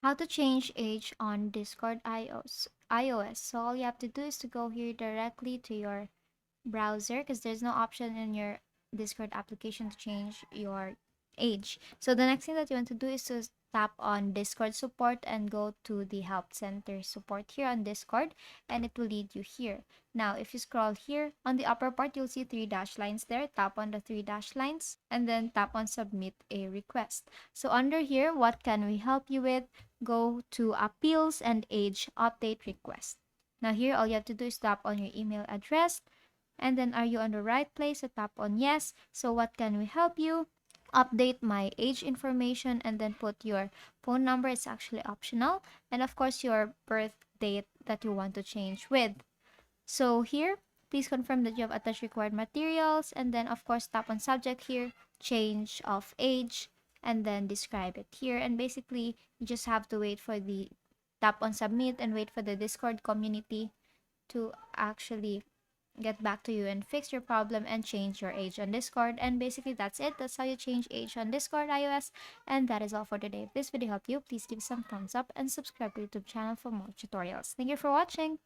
How to change age on Discord iOS. So all you have to do is to go here directly to your browser because there's no option in your Discord application to change your age. So the next thing that you want to do is to tap on Discord support and go to the help center support here on Discord, and it will lead you here. Now if you scroll here on the upper part, you'll see three dash lines there. Tap on the three dash lines and then tap on submit a request. So under here, what can we help you with? Go to appeals and age update request. Now here all you have to do is tap on your email address, and then are you on the right place? So tap on yes. So what can we help you? Update my age information and then put your phone number. It's actually optional. And of course your birth date that you want to change with. So here, please confirm that you have attached required materials, and then of course tap on subject here, change of age, and then describe it here. And basically you just have to wait for the tap on submit and wait for the Discord community to actually get back to you and fix your problem and change your age on Discord. And basically that's it. That's how you change age on Discord iOS. And that is all for today. If this video helped you, please give some thumbs up and subscribe to the YouTube channel for more tutorials. Thank you for watching.